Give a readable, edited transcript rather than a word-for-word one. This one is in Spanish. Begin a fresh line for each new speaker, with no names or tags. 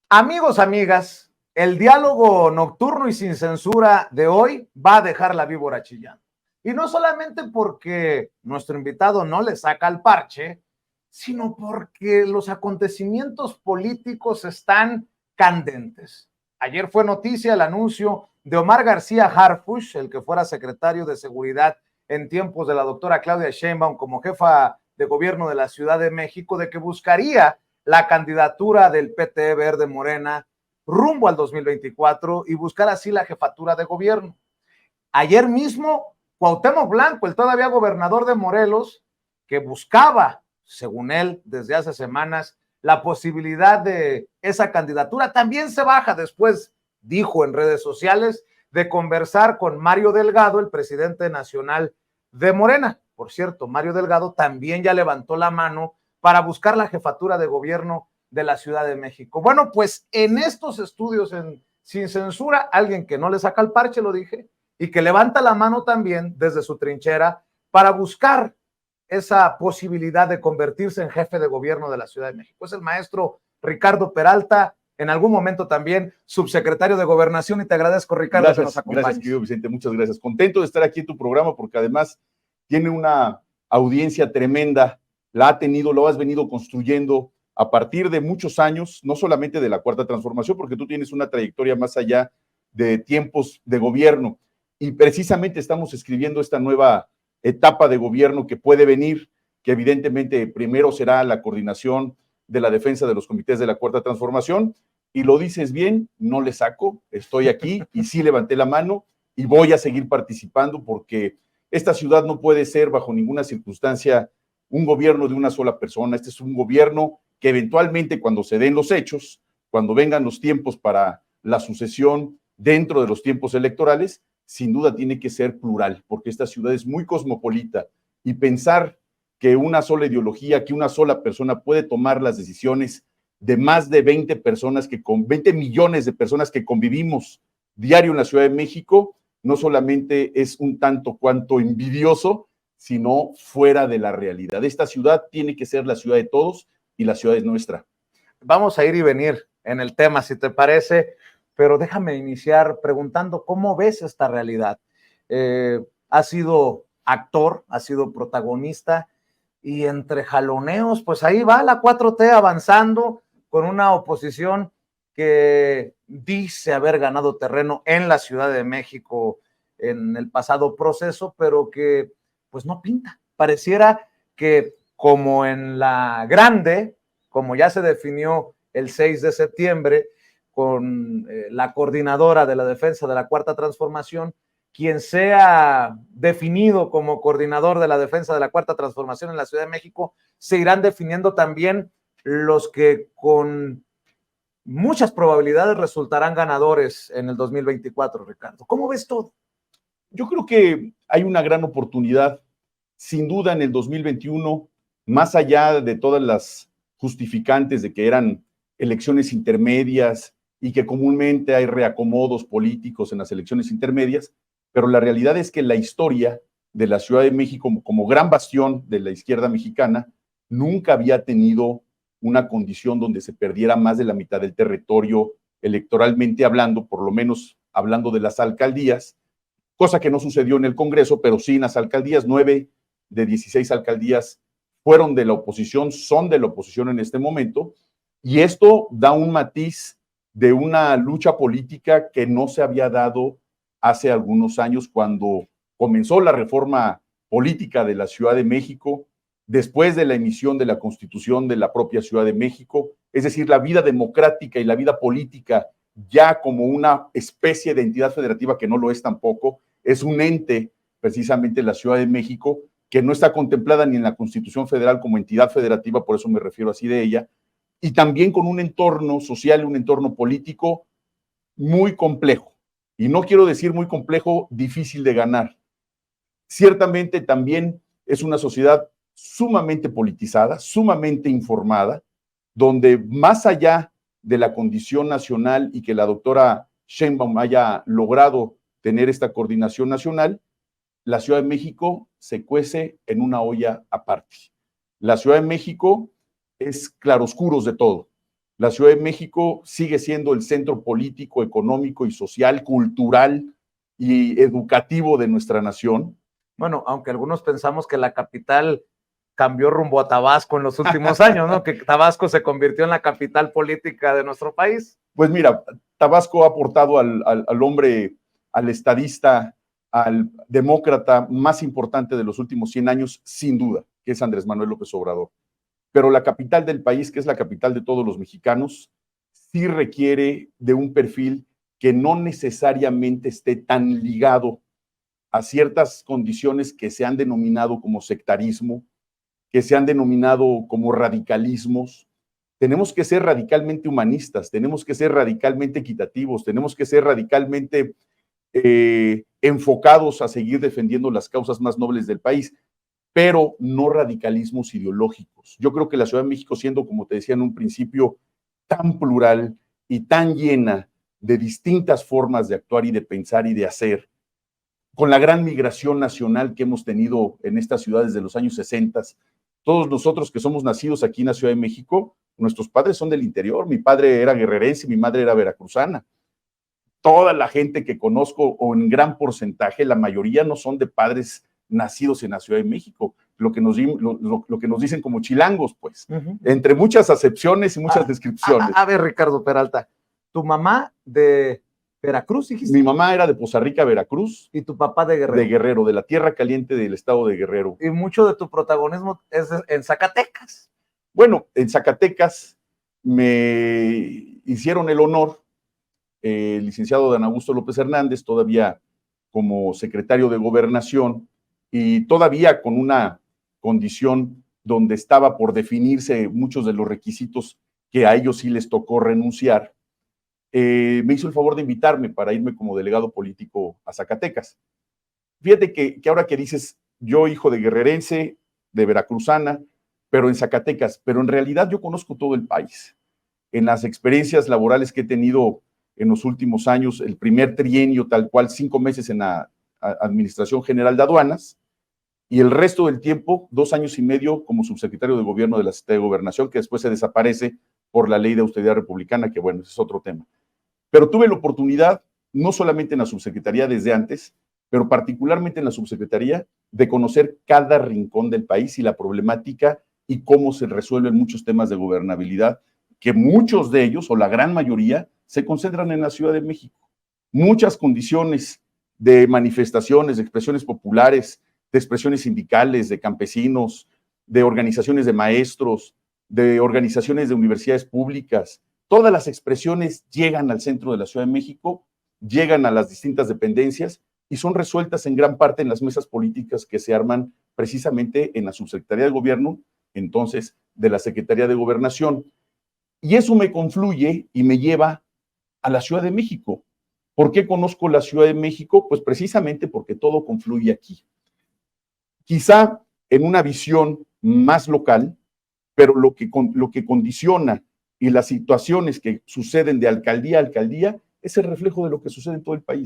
Amigos, amigas, el diálogo nocturno y sin censura de hoy va a dejar la víbora chillando. Y no solamente porque nuestro invitado no le saca el parche, sino porque los acontecimientos políticos están candentes. Ayer fue noticia el anuncio de Omar García Harfuch, el que fuera secretario de Seguridad en tiempos de la doctora Claudia Sheinbaum como jefa de gobierno de la Ciudad de México, de que buscaría la candidatura del PT Verde Morena rumbo al 2024 y buscar así la jefatura de gobierno. Ayer mismo, Cuauhtémoc Blanco, el todavía gobernador de Morelos, que buscaba, según él, desde hace semanas, la posibilidad de esa candidatura, también se baja después, dijo en redes sociales, de conversar con Mario Delgado, el presidente nacional de Morena. Por cierto, Mario Delgado también ya levantó la mano para buscar la jefatura de gobierno de la Ciudad de México. Bueno, pues en estos estudios sin censura, alguien que no le saca el parche, lo dije, y que levanta la mano también desde su trinchera para buscar esa posibilidad de convertirse en jefe de gobierno de la Ciudad de México. Es el maestro Ricardo Peralta, en algún momento también subsecretario de Gobernación, y te agradezco, Ricardo,
gracias,
que nos acompañes.
Gracias, querido Vicente, muchas gracias. Contento de estar aquí en tu programa porque además tiene una audiencia tremenda, la ha tenido, lo has venido construyendo a partir de muchos años, no solamente de la Cuarta Transformación, porque tú tienes una trayectoria más allá de tiempos de gobierno, y precisamente estamos escribiendo esta nueva etapa de gobierno que puede venir, que evidentemente primero será la coordinación de la defensa de los comités de la Cuarta Transformación, y lo dices bien, no le saco, estoy aquí y sí levanté la mano y voy a seguir participando porque esta ciudad no puede ser bajo ninguna circunstancia un gobierno de una sola persona. Este es un gobierno que eventualmente, cuando se den los hechos, cuando vengan los tiempos para la sucesión dentro de los tiempos electorales, sin duda tiene que ser plural, porque esta ciudad es muy cosmopolita y pensar que una sola ideología, que una sola persona puede tomar las decisiones de más de 20 personas, 20 millones de personas que convivimos diario en la Ciudad de México, no solamente es un tanto cuanto envidioso, sino fuera de la realidad. Esta ciudad tiene que ser la ciudad de todos y la ciudad es nuestra.
Vamos a ir y venir en el tema, si te parece, pero déjame iniciar preguntando cómo ves esta realidad. Has sido actor, has sido protagonista, y entre jaloneos, pues ahí va la 4T avanzando con una oposición que dice haber ganado terreno en la Ciudad de México en el pasado proceso, pero que pues no pinta. Pareciera que como en la grande, como ya se definió el 6 de septiembre con la coordinadora de la defensa de la Cuarta Transformación, quien sea definido como coordinador de la defensa de la Cuarta Transformación en la Ciudad de México, se irán definiendo también los que con muchas probabilidades resultarán ganadores en el 2024, Ricardo. ¿Cómo ves todo?
Yo creo que hay una gran oportunidad, sin duda, en el 2021, más allá de todas las justificantes de que eran elecciones intermedias y que comúnmente hay reacomodos políticos en las elecciones intermedias, pero la realidad es que la historia de la Ciudad de México como gran bastión de la izquierda mexicana nunca había tenido una condición donde se perdiera más de la mitad del territorio electoralmente hablando, por lo menos hablando de las alcaldías, cosa que no sucedió en el Congreso, pero sí en las alcaldías. 9 de 16 alcaldías fueron de la oposición, son de la oposición en este momento, y esto da un matiz de una lucha política que no se había dado hace algunos años cuando comenzó la reforma política de la Ciudad de México, después de la emisión de la Constitución de la propia Ciudad de México, es decir, la vida democrática y la vida política ya como una especie de entidad federativa que no lo es tampoco, es un ente, precisamente la Ciudad de México, que no está contemplada ni en la Constitución Federal como entidad federativa, por eso me refiero así de ella, y también con un entorno social, un entorno político muy complejo. Y no quiero decir muy complejo, difícil de ganar. Ciertamente también es una sociedad sumamente politizada, sumamente informada, donde más allá de la condición nacional y que la doctora Sheinbaum haya logrado tener esta coordinación nacional, la Ciudad de México se cuece en una olla aparte. La Ciudad de México es claroscuros de todo. La Ciudad de México sigue siendo el centro político, económico y social, cultural y educativo de nuestra nación.
Bueno, aunque algunos pensamos que la capital cambió rumbo a Tabasco en los últimos años, ¿no? Que Tabasco se convirtió en la capital política de nuestro país.
Pues mira, Tabasco ha aportado al hombre, al estadista, al demócrata más importante de los últimos 100 años, sin duda, que es Andrés Manuel López Obrador. Pero la capital del país, que es la capital de todos los mexicanos, sí requiere de un perfil que no necesariamente esté tan ligado a ciertas condiciones que se han denominado como sectarismo, que se han denominado como radicalismos. Tenemos que ser radicalmente humanistas, tenemos que ser radicalmente equitativos, tenemos que ser radicalmente enfocados a seguir defendiendo las causas más nobles del país, pero no radicalismos ideológicos. Yo creo que la Ciudad de México, siendo, como te decía en un principio, tan plural y tan llena de distintas formas de actuar y de pensar y de hacer, con la gran migración nacional que hemos tenido en estas ciudades de los años 60, todos nosotros que somos nacidos aquí en la Ciudad de México, nuestros padres son del interior. Mi padre era guerrerense, mi madre era veracruzana. Toda la gente que conozco, o en gran porcentaje, la mayoría no son de padres nacidos en la Ciudad de México, lo que nos dicen como chilangos, pues, entre muchas acepciones y muchas descripciones.
A ver, Ricardo Peralta, ¿tu mamá de Veracruz, dijiste?
Mi mamá era de Poza Rica, Veracruz.
¿Y tu papá de Guerrero?
De Guerrero, de la tierra caliente del estado de Guerrero.
Y mucho de tu protagonismo es en Zacatecas.
Bueno, en Zacatecas me hicieron el honor, el licenciado Dan Augusto López Hernández, todavía como secretario de Gobernación, y todavía con una condición donde estaba por definirse muchos de los requisitos que a ellos sí les tocó renunciar, me hizo el favor de invitarme para irme como delegado político a Zacatecas. Fíjate que ahora que dices, yo hijo de guerrerense, de veracruzana, pero en Zacatecas, pero en realidad yo conozco todo el país. En las experiencias laborales que he tenido en los últimos años, el primer trienio tal cual, 5 meses en la Administración General de Aduanas, y el resto del tiempo, 2 años y medio como subsecretario de Gobierno de la Secretaría de Gobernación, que después se desaparece por la Ley de Austeridad Republicana, que bueno, ese es otro tema. Pero tuve la oportunidad, no solamente en la subsecretaría desde antes, pero particularmente en la subsecretaría, de conocer cada rincón del país y la problemática y cómo se resuelven muchos temas de gobernabilidad, que muchos de ellos, o la gran mayoría, se concentran en la Ciudad de México. Muchas condiciones de manifestaciones, de expresiones populares, de expresiones sindicales, de campesinos, de organizaciones de maestros, de organizaciones de universidades públicas, todas las expresiones llegan al centro de la Ciudad de México, llegan a las distintas dependencias y son resueltas en gran parte en las mesas políticas que se arman precisamente en la Subsecretaría de Gobierno, entonces de la Secretaría de Gobernación. Y eso me confluye y me lleva a la Ciudad de México. ¿Por qué conozco la Ciudad de México? Pues precisamente porque todo confluye aquí. Quizá en una visión más local, pero lo que condiciona y las situaciones que suceden de alcaldía a alcaldía es el reflejo de lo que sucede en todo el país.